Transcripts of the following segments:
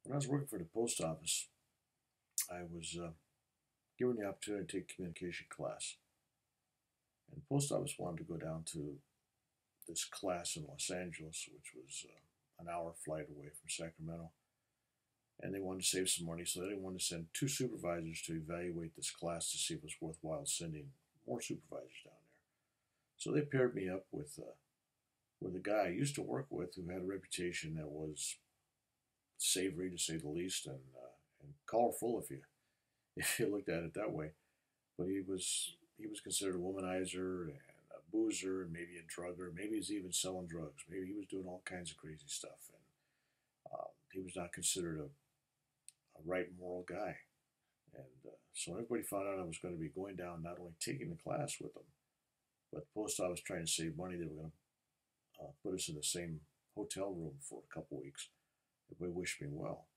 When I was working for the post office, I was given the opportunity to take a communication class. And the post office wanted to go down to this class in Los Angeles, which was an hour flight away from Sacramento. And they wanted to save some money, so they didn't want to send two supervisors to evaluate this class to see if it was worthwhile sending more supervisors down there. So they paired me up with a guy I used to work with who had a reputation that was savory to say the least, and colorful if you looked at it that way. But he was considered a womanizer and a boozer and maybe a drugger. Maybe he's even selling drugs. Maybe he was doing all kinds of crazy stuff, and he was not considered a right moral guy. And so everybody found out I was going to be going down, not only taking the class with them, but the post office trying to save money. They were going to put us in the same hotel room for a couple weeks. Everybody wished me well.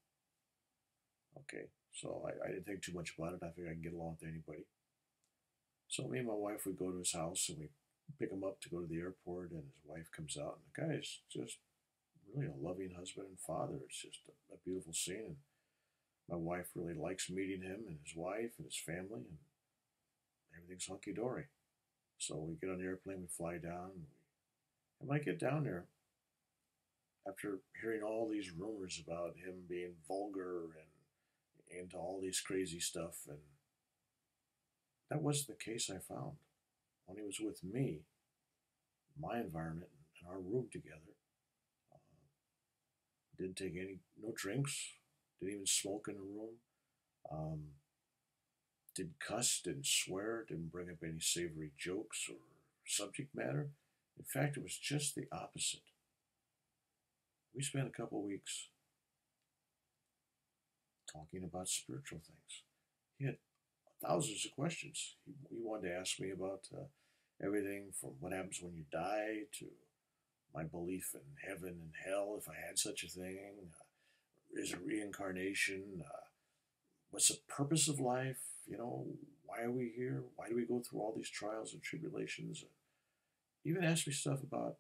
Okay, so I didn't think too much about it. I figured I can get along with anybody. So me and my wife would go to his house and we pick him up to go to the airport, and his wife comes out, and the guy is just really a loving husband and father. It's just a beautiful scene, and my wife really likes meeting him and his wife and his family, and everything's hunky dory. So we get on the airplane, we fly down, and when I get down there, after hearing all these rumors about him being vulgar and into all these crazy stuff, and that wasn't the case I found. When he was with me, my environment and our room together, uh, didn't take no drinks, didn't even smoke in the room, um, didn't cuss, didn't swear, didn't bring up any savory jokes or subject matter. In fact, it was just the opposite. We spent a couple weeks talking about spiritual things. He had thousands of questions. He wanted to ask me about everything from what happens when you die to my belief in heaven and hell, if I had such a thing. Is a reincarnation? What's the purpose of life? Why are we here? Why do we go through all these trials and tribulations? Even asked me stuff about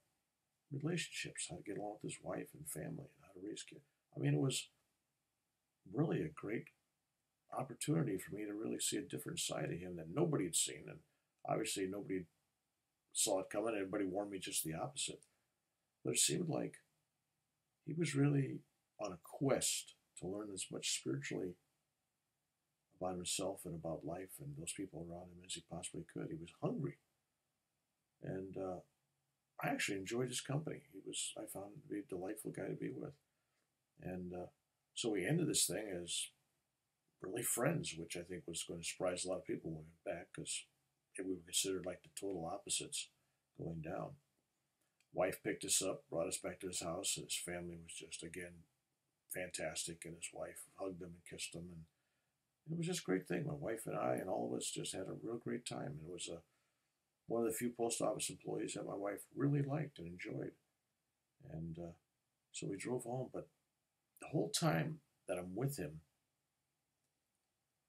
relationships, how to get along with his wife and family, and how to raise kids. I mean, it was really a great opportunity for me to really see a different side of him that nobody had seen. And obviously, nobody saw it coming. Everybody warned me just the opposite. But it seemed like he was really on a quest to learn as much spiritually about himself and about life and those people around him as he possibly could. He was hungry. And I actually enjoyed his company. I found him to be a delightful guy to be with. And so we ended this thing as really friends, which I think was going to surprise a lot of people when we went back because we were considered like the total opposites going down. Wife picked us up, brought us back to his house, and his family was just, again, fantastic. And his wife hugged him and kissed him. And it was just a great thing. My wife and I and all of us just had a real great time. And it was one of the few post office employees that my wife really liked and enjoyed. And so we drove home. But the whole time that I'm with him,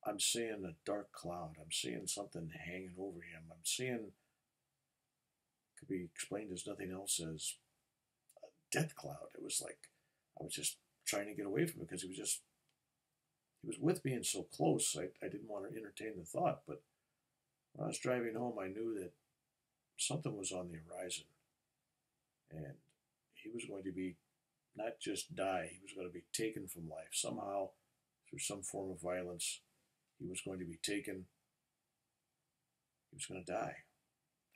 I'm seeing a dark cloud. I'm seeing something hanging over him. I'm seeing, could be explained as nothing else as a death cloud. It was like I was just trying to get away from him because he was with me and so close. I didn't want to entertain the thought. But when I was driving home, I knew that something was on the horizon. And he was going to be not just die, he was going to be taken from life. Somehow, through some form of violence, he was going to be taken. He was going to die.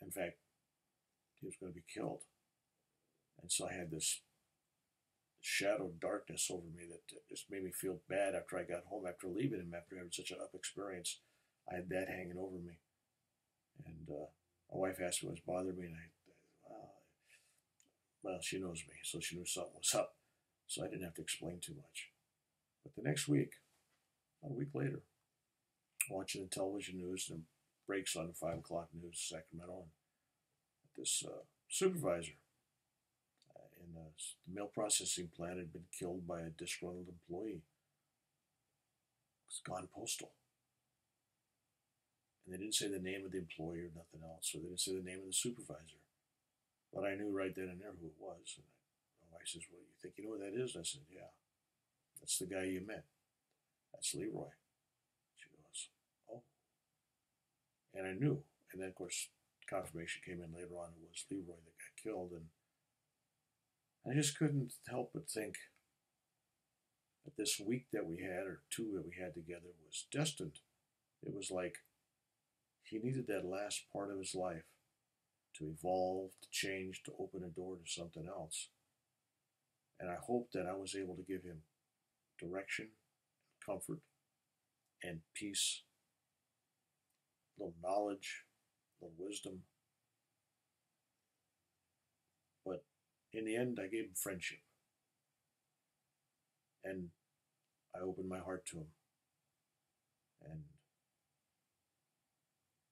In fact, he was going to be killed. And so I had this shadow of darkness over me that just made me feel bad after I got home, after leaving him, after having such an up experience. I had that hanging over me. And my wife asked me what was bothering me, and well, she knows me, so she knew something was up. So I didn't have to explain too much. But the next week, a week later, watching the television news and breaks on the 5 o'clock news, Sacramento, and this supervisor in the mail processing plant had been killed by a disgruntled employee. It's gone postal. And they didn't say the name of the employee or nothing else, or they didn't say the name of the supervisor. But I knew right then and there who it was. And my wife says, "Well, you think you know what that is?" And I said, "Yeah, That's the guy you met. That's Leroy. She goes, oh. And I knew. And then, of course, confirmation came in later on. It was Leroy that got killed. And I just couldn't help but think that this week that we had, or two that we had together, was destined. It was like he needed that last part of his life to evolve, to change, to open a door to something else. And I hope that I was able to give him direction, comfort, and peace, a little knowledge, a little wisdom. But in the end, I gave him friendship. And I opened my heart to him. And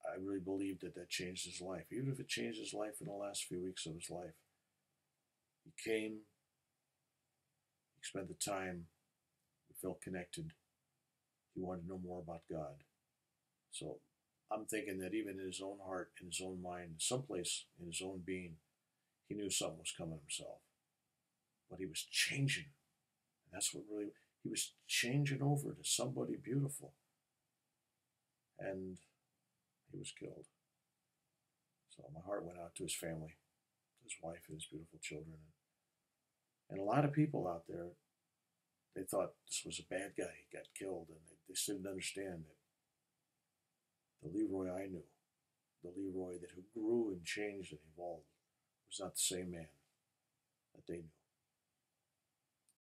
I really believe that that changed his life. Even if it changed his life in the last few weeks of his life. He came, he spent the time, he felt connected. He wanted to know more about God. So I'm thinking that even in his own heart, in his own mind, someplace in his own being, he knew something was coming himself. But he was changing. And that's what really, he was changing over to somebody beautiful. And he was killed. So my heart went out to his family, to his wife and his beautiful children. And a lot of people out there, they thought this was a bad guy. He got killed. And they just didn't understand that the Leroy I knew, the Leroy that who grew and changed and evolved, was not the same man that they knew.